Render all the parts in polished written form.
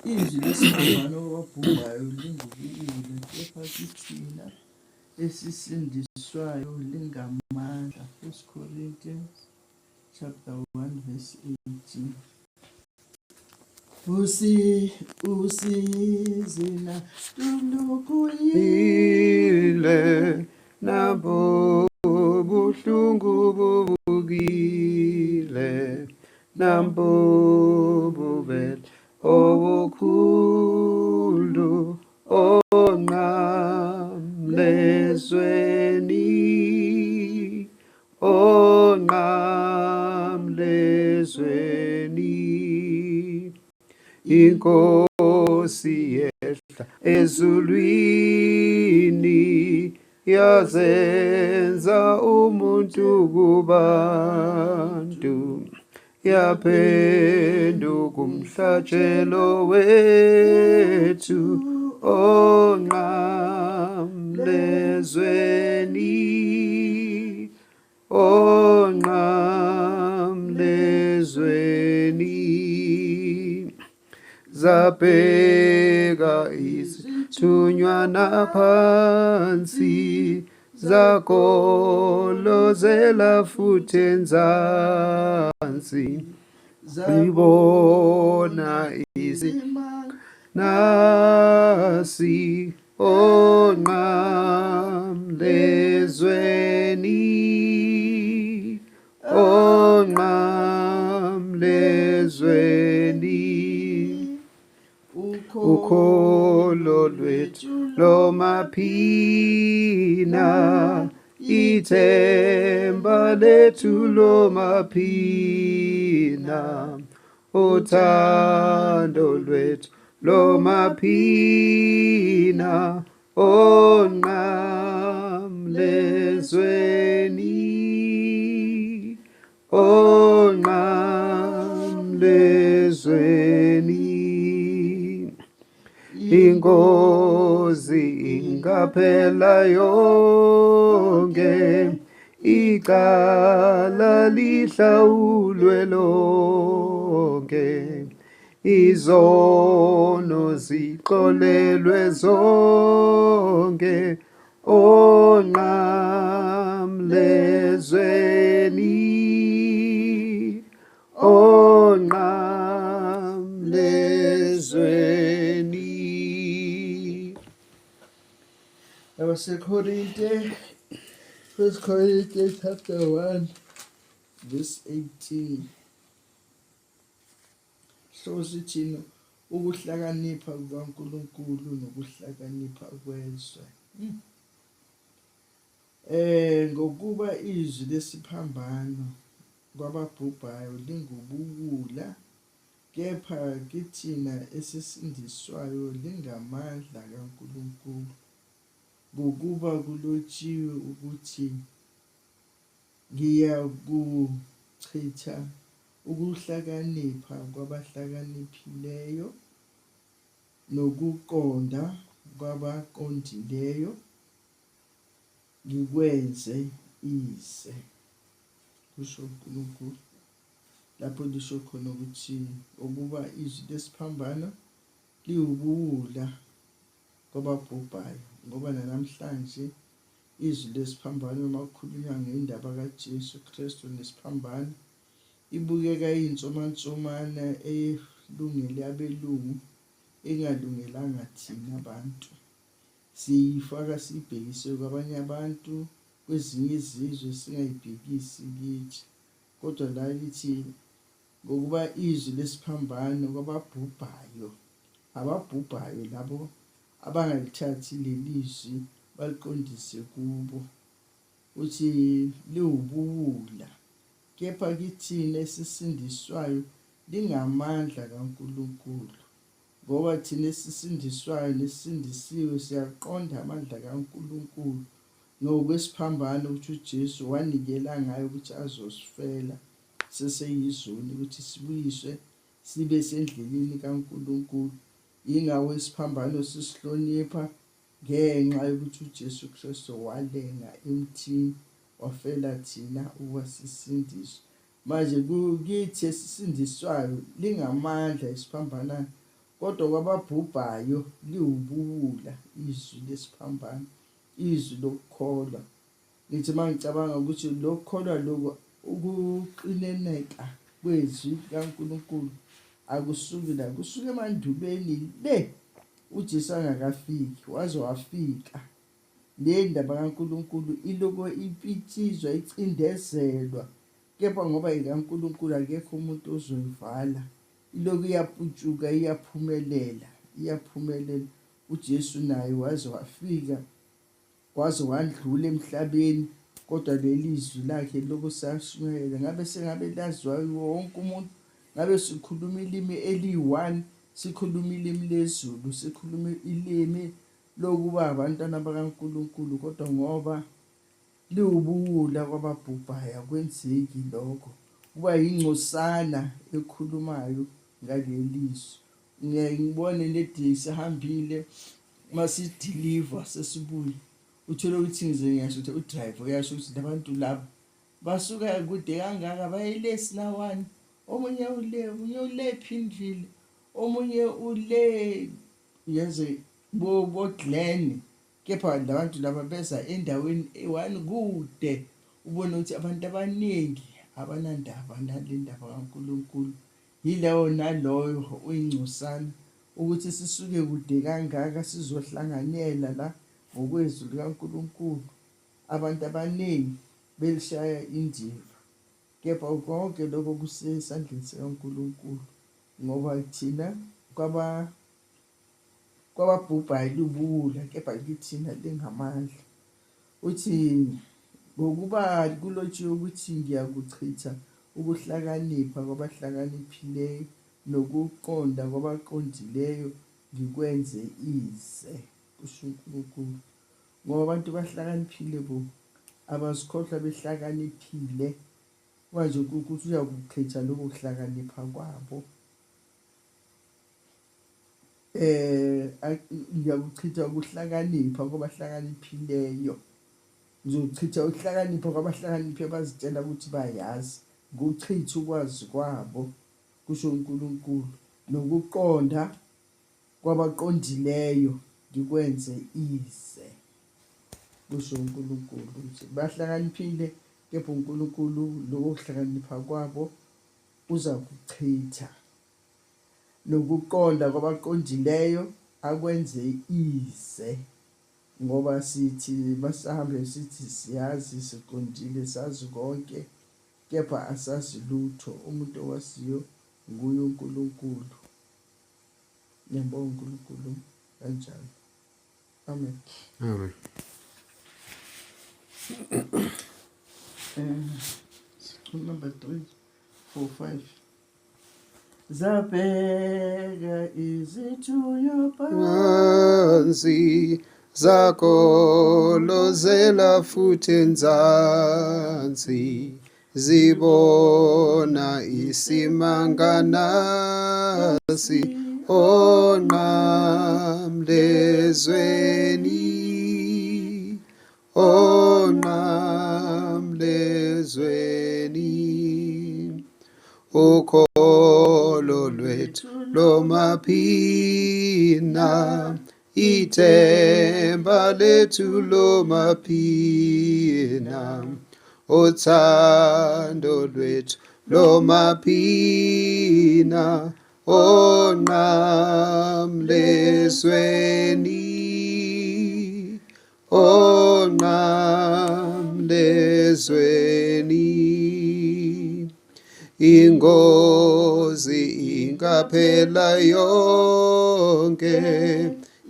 izwi lesiphambano wabhubhayo lingubuwula, kepha kithina esisindiswayo lingamandla. 1 Corinthians chapter 1 verse 18. Usizina Ile nabo buhlungu bubukile nambo bubele obukhulu onqamlezweni inkosi yehla ezulwini yazenza umuntu kubantu yaphenduka umhlatshelo wethu onqamlezweni zabheka izithunywana phansi zakolozela futhi enzansi zibona nasi onqamlezweni ukholo lwethu lomaphina ithemba lethu lomaphina uthando lwethu lomaphina onqamlezweni ingozi ingaphela yonke icala lihlawulwe lonke izono zixolelwe zonke onqamlezweni Korinte, 1 Corinthians chapter 1 verse 18. So sithini ukuhlakanipha kukaNkulunkulu nokuhlakanipha kwezwe. Ngokuba izwi lesiphambano kwababhubhayo lingubuwula, kepha kithina esisindiswayo lingamandla kaNkulunkulu. Ngokuba kulotshiwe ukuthi ngiyakuchitha ukuhlakanipha kwabahlakaniphileyo nokuqonda kwabaqondileyo ngikwenze ize. Kusho uNkulunkulu lapho lisho khona ukuthi ukuba izwi lesiphambano liwubuwula kwababhubhayo, ngoba namhlanje izwi lesiphambano uma kukhulunywa ngendaba kaJesu Kristu nesiphambano ibukeka iyinsomansomana elungele abelungu engalungelanga thina abantu. Siyifaka siyibhekise kwabanye abantu, kwezinye izizwe singayibhekisi kithi, kodwa la lithi ngokuba izwi lesiphambano kwababhubhayo, ababhubhayo labo abangalithathi lelizwi baliqondise kubo, uthi liwubuwula, kepha kithina esisindiswayo lingamandla kaNkulunkulu. Ngoba thina esisindiswayo nesisindisiwe siyaqonda amandla kaNkulunkulu ngokwesiphambano ukuthi uJesu wanikela ngayo ukuthi azosifela seseyizoni, ukuthi sibuyiswe sibe sendleleni kaNkulunkulu. Yingawo isiphambano sisihlonipha ngenxa yokuthi uJesu Kristu walenga emthini wafela thina ukwasisindiswa. Manje kithi esisindiswayo lingamandla isiphambana kodwa kwababhubhayo liwubuwula izwi lesiphambano, izwi lokukholwa. Ngithi mangicabanga ukuthi lokukholwa lokho ukuqineneka kwezwi likaNkulunkulu akusuki la, kusuke emandubeni le uJesu angakafiki, waze wafika. Le ndaba kaNkulunkulu iloko impitshizwa, icindezelwa, kepha ngoba ikaNkulunkulu akekho umuntu ozoyivala. Iloko iyaputshuka, iyaphumelela. uJesu naye waze wafika, waze wadlula emhlabeni, kodwa leli zwi lakhe lokhu sashumayela. Ngabe laziwayo wonke umuntu, ngabe sikhuluma ilimi eli-1, sikhuluma ilimi lezulu, sikhuluma ilimi lokuba abantwana bakaNkulunkulu, kodwa ngoba liwubuwula kwababhubhayo akwenzeki lokho. Kuba yingcosana ekhulumayo ngalelizwi. Ngiyibone ledi sihambile masideliver sesibuye, uthole ukuthi ngiyasho ukuthi udriver uyasho ukuthi labantu laba basuka kude kangaka bayele Sinawani, omunye ule Pimville, omunye ule yaze bo Glen, kepha labantu laba beza endaweni e1 kude. Ubone ukuthi abantu abaningi abanandaba nale ndaba kaNkulunkulu. Yileyo naloyo uyingcosana ukuthi sisuke kude kangaka sizohlanganela la ngokwezwi likaNkulunkulu. Abantu abaningi belishaya indiva, kepha konke lokho kusesandleni sikaNkulunkulu, ngoba thina kwababhubhayo lubuwula, kepha kithina lingamandla. Uthi ngokuba kulotshiwe ukuthi ngiyakuchitha ukuhlakanipha kwabahlakaniphileyo nokuqonda kwabaqondileyo ngikwenze ize, kusho uNkulunkulu. Ngoba abantu bahlakaniphile bo, abazikhohlwa behlakaniphile, manje ukuthi uyakuchitha lokho kuhlakanipha kwabo. Ngiyakuchitha ukuhlakanipha kwabahlakaniphileyo, ngizochitha ukuhlakanipha kwabahlakaniphi abazitshela ukuthi bayazi, ngokuchitha ukwazi kwabo, kusho uNkulunkulu, nokuqonda kwabaqondileyo ngikwenze ize, kusho uNkulunkulu. Ukuthi bahlakaniphile, kepha uNkulunkulu lokho kuhlakanipha kwabo uza kuchitha, nokuqonda kwabaqondileyo akwenze ize. Ngoba sithi basahambe sithi siyazi, siqondile, sazi konke, kepha asazi lutho. Umuntu owaziyo nguye uNkulunkulu. Ngiyabonga uNkulunkulu kanjalo. Amen. Amen. Number 3, 4, 5. Zabheka izithunywa Phansi zakolozela futhi enzansi, zibona isimanganasi onqamlezweni, onqamlezweni. Ukholo lwethu lomaphina, ithemba lethu lomaphina, uthando lwethu lomaphina, onqamlezweni, onqamlezweni. Ingozi ingaphela yonke,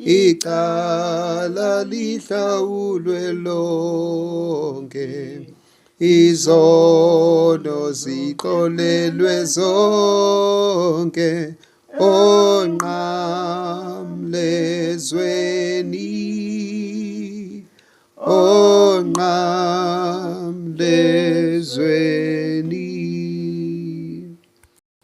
icala lihlawulwe lonke, izono ziqolelwe zonke, onqamlezweni, onqamlezweni.